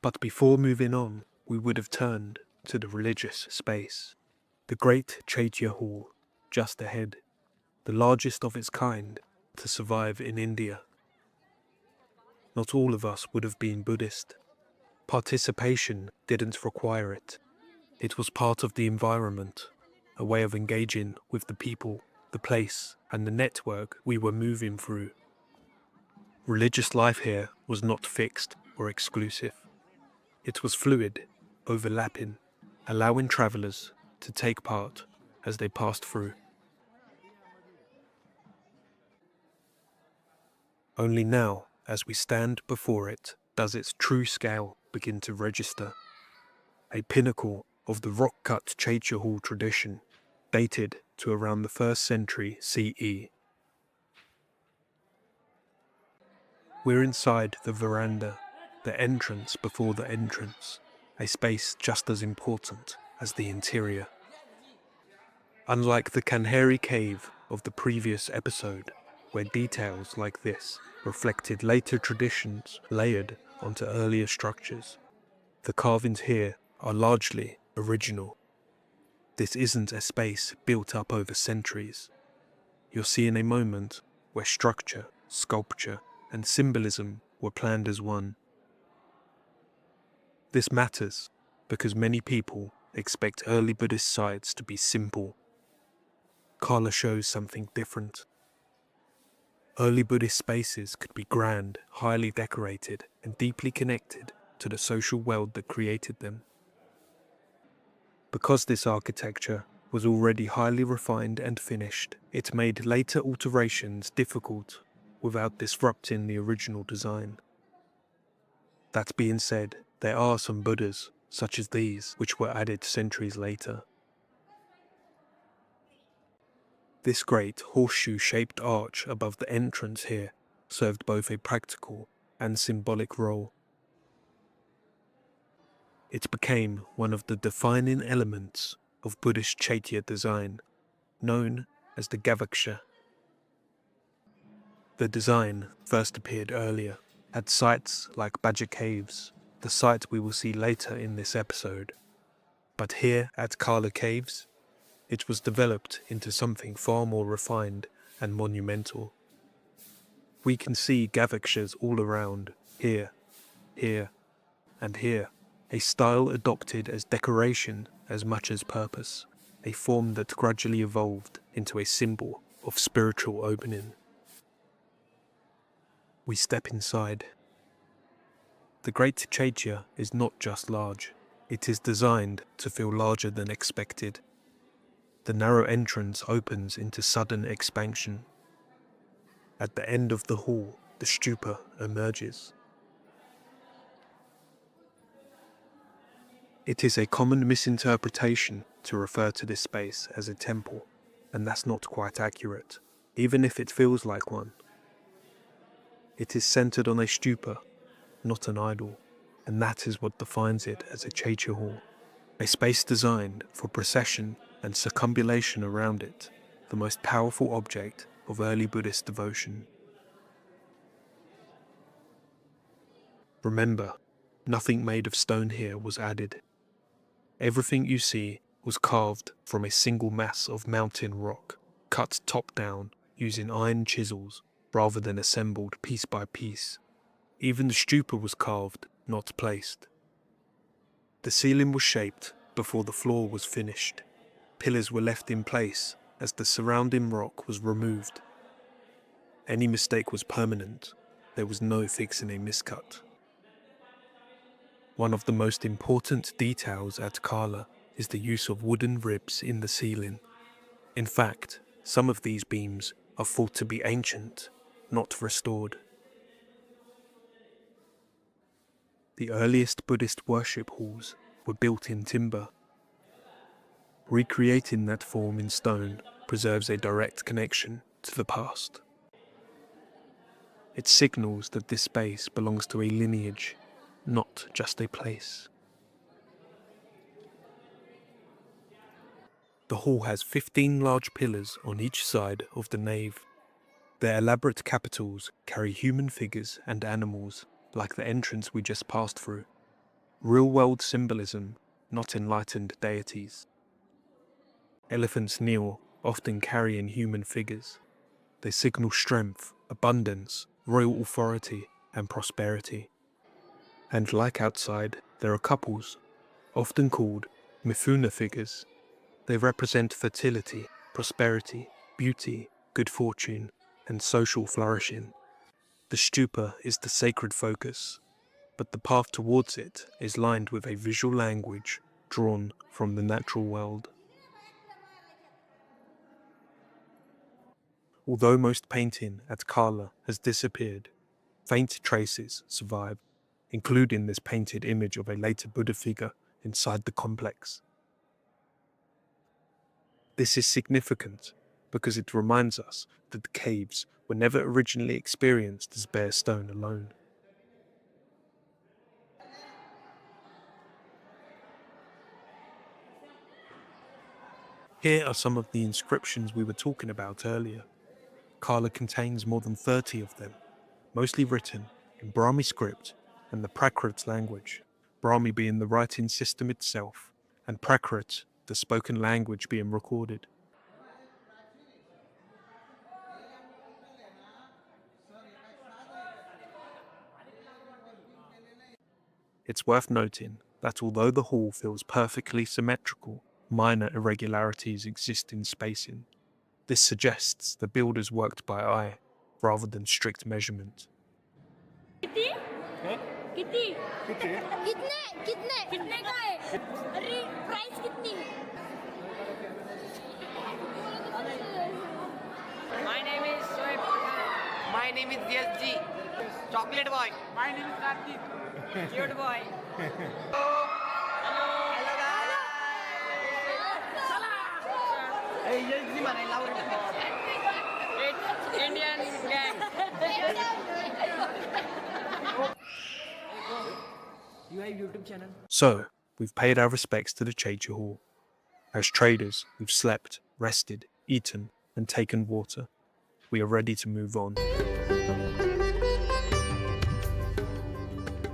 But before moving on, we would have turned to the religious space. The Great Chaitya Hall, just ahead, the largest of its kind to survive in India. Not all of us would have been Buddhist. Participation didn't require it. It was part of the environment, a way of engaging with the people, the place, and the network we were moving through. Religious life here was not fixed or exclusive. It was fluid, overlapping, allowing travelers to take part as they passed through. Only now, as we stand before it, does its true scale begin to register. A pinnacle of the rock-cut Chaitya Hall tradition, dated to around the 1st century CE. We're inside the veranda, the entrance before the entrance, a space just as important as the interior. Unlike the Kanheri cave of the previous episode, where details like this reflected later traditions layered onto earlier structures, the carvings here are largely original. This isn't a space built up over centuries. You're seeing a moment where structure, sculpture, and symbolism were planned as one. This matters because many people expect early Buddhist sites to be simple. Karla shows something different. Early Buddhist spaces could be grand, highly decorated, and deeply connected to the social world that created them. Because this architecture was already highly refined and finished, it made later alterations difficult without disrupting the original design. That being said, there are some Buddhas, such as these, which were added centuries later. This great horseshoe-shaped arch above the entrance here served both a practical and symbolic role. It became one of the defining elements of Buddhist Chaitya design, known as the Gavaksha. The design first appeared earlier at sites like Bhaja Caves, the site we will see later in this episode. But here at Karla Caves, it was developed into something far more refined and monumental. We can see Gavakshas all around, here, and here, a style adopted as decoration as much as purpose, a form that gradually evolved into a symbol of spiritual opening. We step inside. The Great Chaitya is not just large, it is designed to feel larger than expected. The narrow entrance opens into sudden expansion. At the end of the hall, the stupa emerges. It is a common misinterpretation to refer to this space as a temple, and that's not quite accurate, even if it feels like one. It is centered on a stupa, not an idol, and that is what defines it as a Chaitya Hall, a space designed for procession and circumambulation around it, the most powerful object of early Buddhist devotion. Remember, nothing made of stone here was added. Everything you see was carved from a single mass of mountain rock, cut top down using iron chisels rather than assembled piece by piece. Even the stupa was carved, not placed. The ceiling was shaped before the floor was finished. Pillars were left in place as the surrounding rock was removed. Any mistake was permanent. There was no fixing a miscut. One of the most important details at Karla is the use of wooden ribs in the ceiling. In fact, some of these beams are thought to be ancient, not restored. The earliest Buddhist worship halls were built in timber. Recreating that form in stone preserves a direct connection to the past. It signals that this space belongs to a lineage, not just a place. The hall has 15 large pillars on each side of the nave. Their elaborate capitals carry human figures and animals, like the entrance we just passed through. Real-world symbolism, not enlightened deities. Elephants kneel, often carrying human figures. They signal strength, abundance, royal authority, and prosperity. And like outside, there are couples, often called Mifuna figures. They represent fertility, prosperity, beauty, good fortune, and social flourishing. The stupa is the sacred focus, but the path towards it is lined with a visual language drawn from the natural world. Although most painting at Karla has disappeared, faint traces survive, including this painted image of a later Buddha figure inside the complex. This is significant because it reminds us that the caves were never originally experienced as bare stone alone. Here are some of the inscriptions we were talking about earlier. Karla contains more than 30 of them, mostly written in Brahmi script and the Prakrit language, Brahmi being the writing system itself, and Prakrit, the spoken language being recorded. It's worth noting that although the hall feels perfectly symmetrical, minor irregularities exist in spacing. This suggests the builders worked by eye rather than strict measurement. कितनी कितने कितने कितने का है अरे price कितनी My name is Shoaib. My name is DSG. Chocolate boy. My name is Karthik. Cute boy. Hello. Hello guys. Hey, yes, man, I love it. It's Indian gang. You have YouTube channel? So, we've paid our respects to the Chaitya Hall. As traders, we've slept, rested, eaten, and taken water. We are ready to move on.